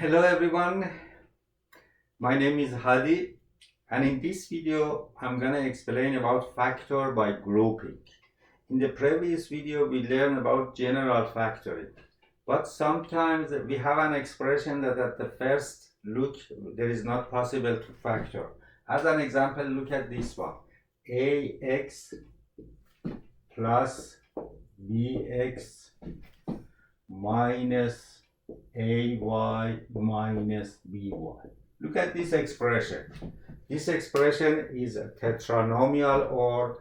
Hello everyone, my name is Hadi and in this video I'm gonna explain about factor by grouping. In the previous video we learned about general factoring, but sometimes we have an expression that at the first look there is not possible to factor. As an example, look at this one: ax plus bx minus ay minus by. Look at this expression. This expression is a tetranomial, or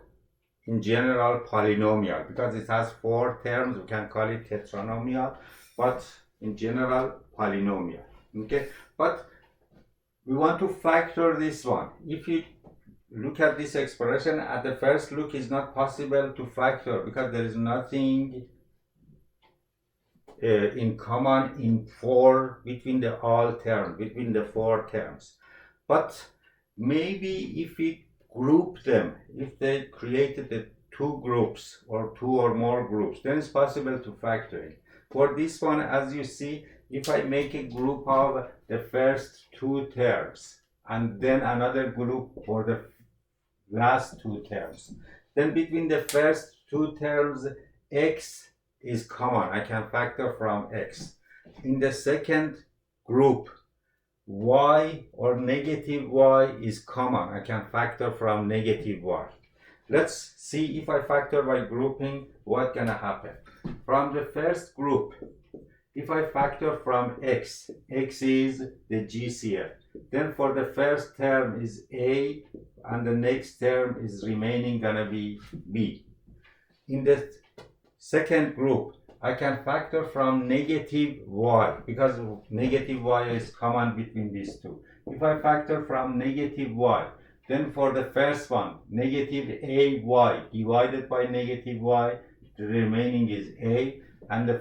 in general polynomial. Because it has four terms, we can call it tetranomial, but in general polynomial. Okay, but we want to factor this one. If you look at this expression, at the first look it's not possible to factor because there is nothing in common between the four terms. But maybe if we group them, if they created the two groups or two or more groups, then it's possible to factor it. For this one, as you see, if I make a group of the first two terms and then another group for the last two terms, then between the first two terms x is common. I can factor from x. In the second group, y or negative y is common. I can factor from negative y. Let's see if I factor by grouping, what's gonna happen. From the first group, if I factor from x, x is the GCF. Then for the first term is a, and the next term is remaining gonna be b. In the second group, I can factor from negative y because negative y is common between these two. If I factor from negative y, then for the first one, negative ay divided by negative y, the remaining is a, and the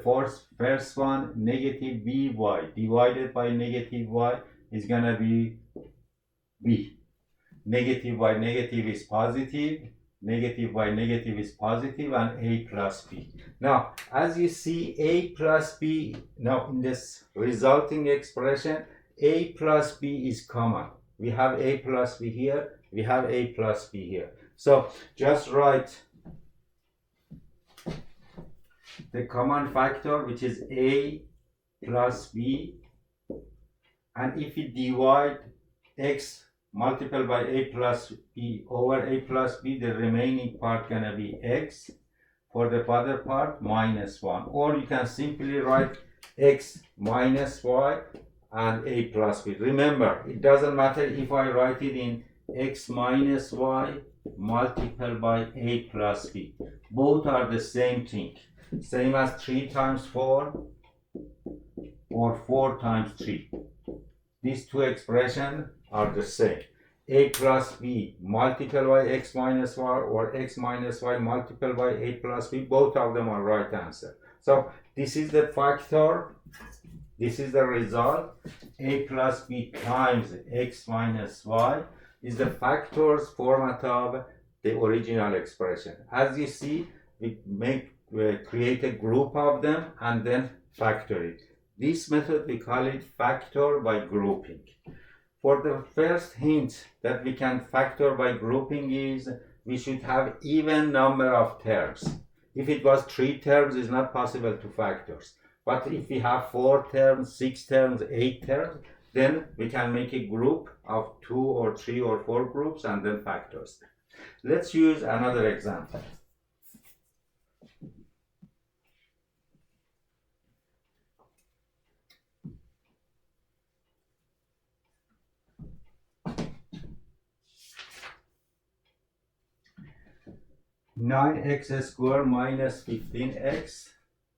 first one, negative by divided by negative y, is gonna be b. Negative by negative is positive, negative by negative is positive, and a plus b. Now, as you see, a plus b, now in this resulting expression, a plus b is common. We have a plus b here, we have a plus b here. So just write the common factor, which is a plus b, and if we divide x multiplied by a plus b over a plus b, the remaining part gonna be x. For the other part, minus 1. Or you can simply write x minus y and a plus b. Remember, it doesn't matter if I write it in x minus y multiplied by a plus b. Both are the same thing. Same as 3 times 4 or 4 times 3. These two expressions are the same. A plus b multiplied by x minus y or x minus y multiplied by a plus b, both of them are right answer. So this is the factor, this is the result. A plus b times x minus y is the factors format of the original expression. As you see, we create a group of them and then factor it. This method we call it factor by grouping. For the first hint that we can factor by grouping is we should have even number of terms. If it was 3 terms, it's not possible to factor. But if we have 4 terms, 6 terms, 8 terms, then we can make a group of 2 or 3 or 4 groups and then factors. Let's use another example. Nine x squared minus 15x,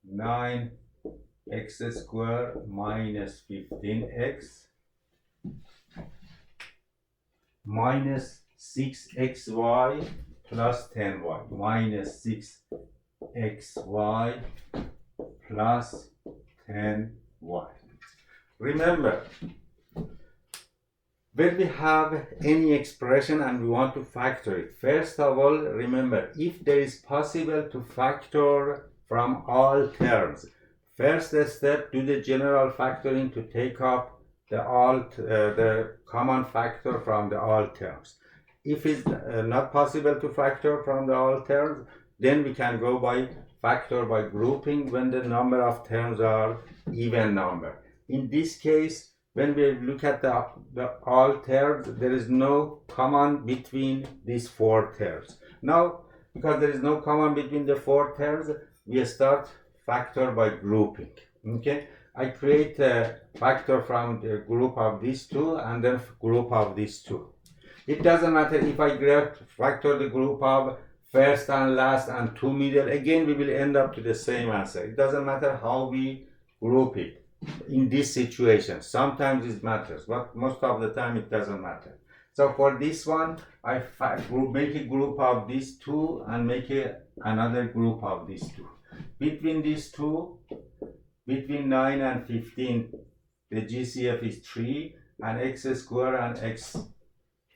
9x squared minus 15x, minus 6xy plus 10y, minus 6xy plus 10y. Remember, when we have any expression and we want to factor it, first of all, remember, if there is possible to factor from all terms, First step, do the general factoring to take up the common factor from the all terms. If it's not possible to factor from the all terms, then we can go by factor by grouping when the number of terms are even number. In this case, when we look at the all terms, there is no common between these four terms. Now, because there is no common between the four terms, we start factor by grouping. Okay, I create a factor from the group of these two and then group of these two. It doesn't matter if I factor the group of first and last and two middle, again we will end up to the same answer. It doesn't matter how we group it in this situation. Sometimes it matters, but most of the time it doesn't matter. So for this one, I make a group of these two and make another group of these two. Between these two, between 9 and 15, the GCF is 3 and x squared and x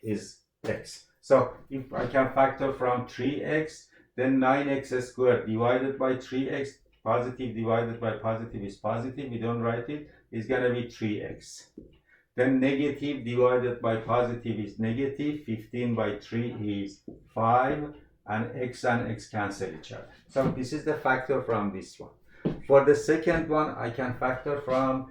is x. So if I can factor from 3x, then 9x squared divided by 3x, positive divided by positive is positive, we don't write it, it's going to be 3x. Then negative divided by positive is negative, 15 by 3 is 5, and x cancel each other. So this is the factor from this one. For the second one, I can factor from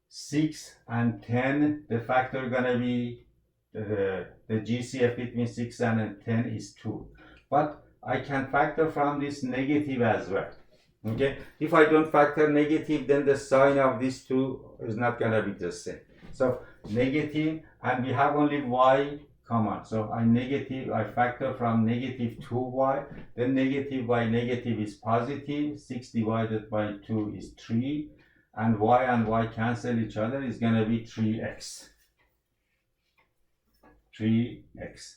6 and 10. The factor gonna be the GCF between 6 and 10 is 2. But I can factor from this negative as well. Okay, if I don't factor negative, then the sign of these two is not gonna be the same. So negative, and we have only y common. So I factor from negative 2y, then negative by negative is positive, 6 divided by 2 is 3, and y cancel each other, is going to be 3x. 3x.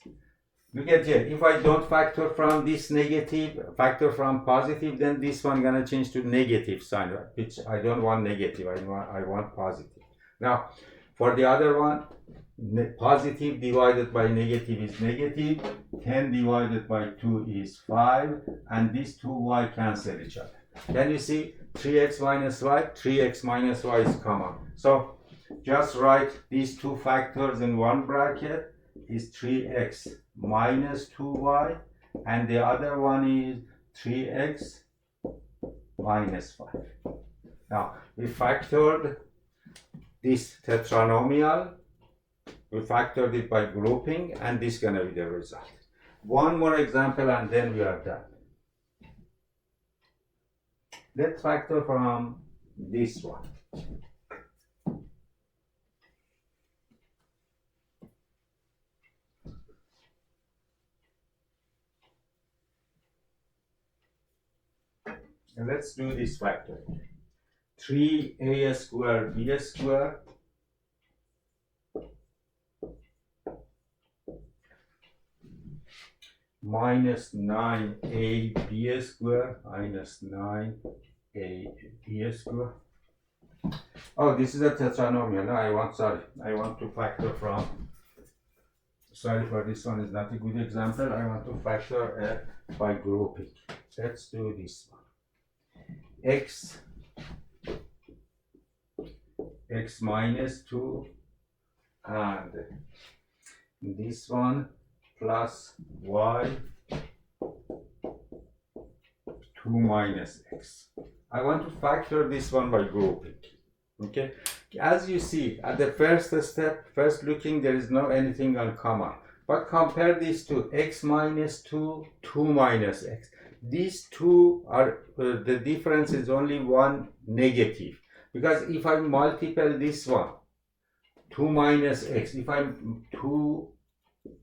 Look at here, if I don't factor from this negative, factor from positive, then this one going to change to negative sign, which I don't want negative, I want positive. Now, for the other one, positive divided by negative is negative, 10 divided by 2 is 5, and these two y cancel each other. Can you see 3x minus y? 3x minus y is common. So just write these two factors in one bracket is 3x minus 2y, and the other one is 3x minus 5. Now we factored this tetranomial, we factored it by grouping, and this is going to be the result. One more example and then we are done. Let's factor from this one. And let's do this factor. 3a squared b squared minus 9ab squared minus 9ab squared. Oh, this is a tetranomial. No, I want to factor from, sorry for this one, is not a good example. I want to factor by grouping. Let's do this one. X minus 2 and this one plus y 2 minus x. I want to factor this one by grouping. Okay, as you see at the first step, first looking, there is no anything uncommon, but compare these two, x minus 2, 2 minus x. These two are the difference is only one negative, because if I multiply this one 2 minus x, if I'm 2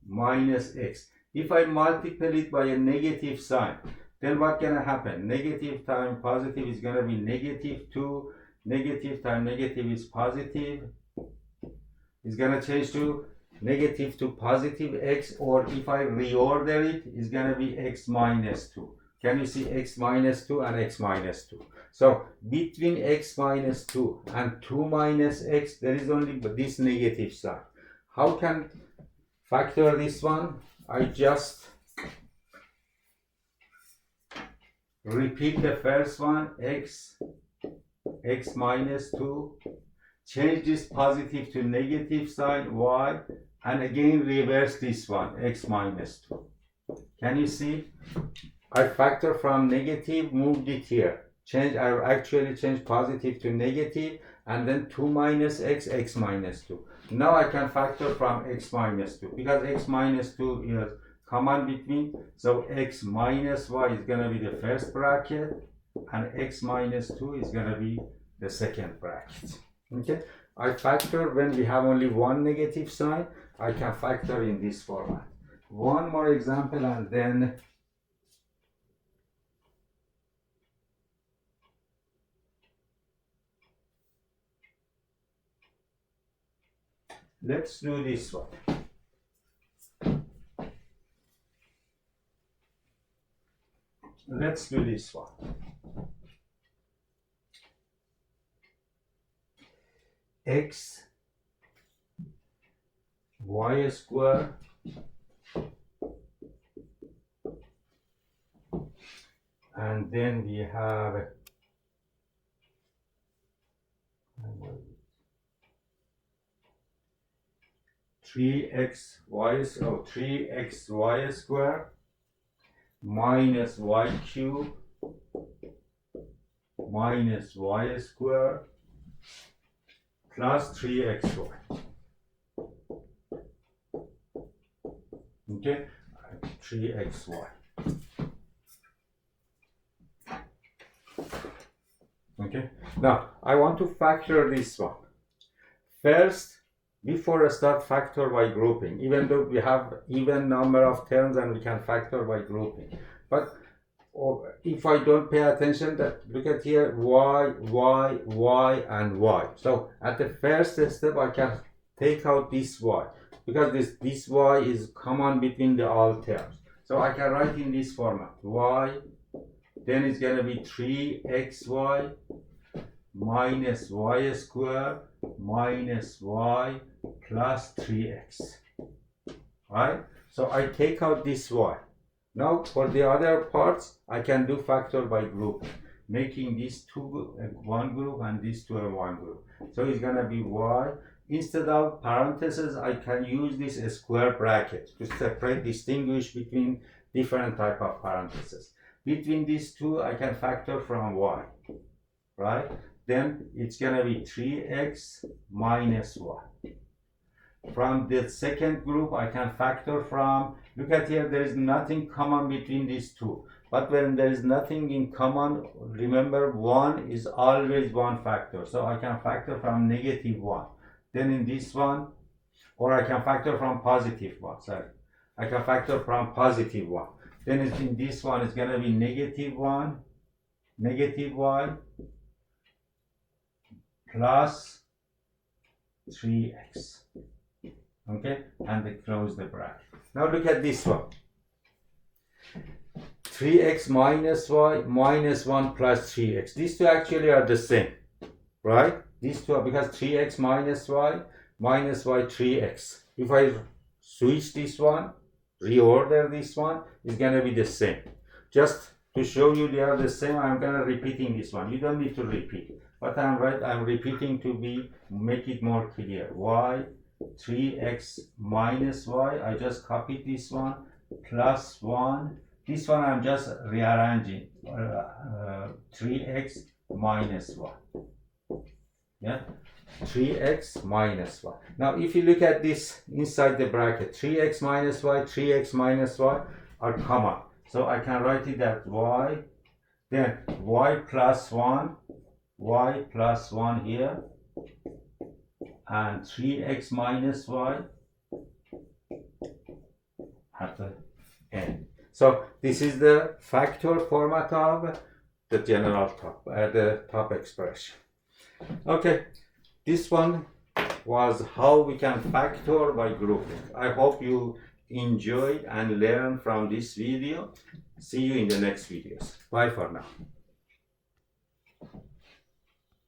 minus x, if I multiply it by a negative sign, then what gonna happen? Negative times positive is gonna be negative 2, negative times negative is positive, it's gonna change to negative to positive x, or if I reorder it, it's gonna be x minus 2. Can you see x minus 2 and x minus 2? So between x minus 2 and 2 minus x, there is only this negative sign. How can factor this one? I just repeat the first one, x x minus 2, change this positive to negative sign, y, and again reverse this one, x minus 2. Can you see? I factor from negative, moved it here. I actually changed positive to negative, and then 2 minus x, x minus 2. Now I can factor from x minus 2, because x minus 2 is common between, so x minus y is going to be the first bracket, and x minus 2 is going to be the second bracket. Okay, I factor when we have only one negative sign. I can factor in this format. One more example, and then let's do this one. Let's do this one. X y square and then we have 3xy square minus y cube minus y square plus 3xy. Okay, 3xy. Okay, now I want to factor this one. First, before I start factor by grouping, even though we have even number of terms and we can factor by grouping, but if I don't pay attention, that look at here, y, y, y, and y. So at the first step, I can take out this y, because this y is common between the all terms. So I can write in this format, y, then it's going to be 3xy minus y squared minus y plus 3x. Right? So I take out this y. Now for the other parts, I can do factor by group, making these two one group and these two one group. So it's going to be y. Instead of parentheses, I can use this square bracket to separate, distinguish between different type of parentheses. Between these two, I can factor from y, right? Then it's going to be 3x minus y. From the second group, I can factor from, look at here, there is nothing common between these two. But when there is nothing in common, remember 1 is always one factor. So I can factor from negative 1. Then in this one, or I can factor from positive 1, sorry. I can factor from positive 1. Then in this one, it's going to be negative 1, negative y, plus 3x. Okay, and they close the bracket. Now look at this one. 3x minus y minus 1 plus 3x. These two actually are the same, right? These two are, because 3x minus y 3x. If I switch this one, reorder this one, is going to be the same. Just to show you they are the same, I'm going to repeating this one. You don't need to repeat. But I'm repeating to make it more clear. Y 3x minus y, I just copied this one, plus 1. This one I'm just rearranging. 3x minus y. Yeah, 3x minus y. Now if you look at this inside the bracket, 3x minus y, 3x minus y are common. So I can write it as y, then y plus 1 here, and 3x minus y at the end. So this is the factor format of the general the top expression. Okay, this one was how we can factor by grouping. I hope you enjoyed and learned from this video. See you in the next videos. Bye for now.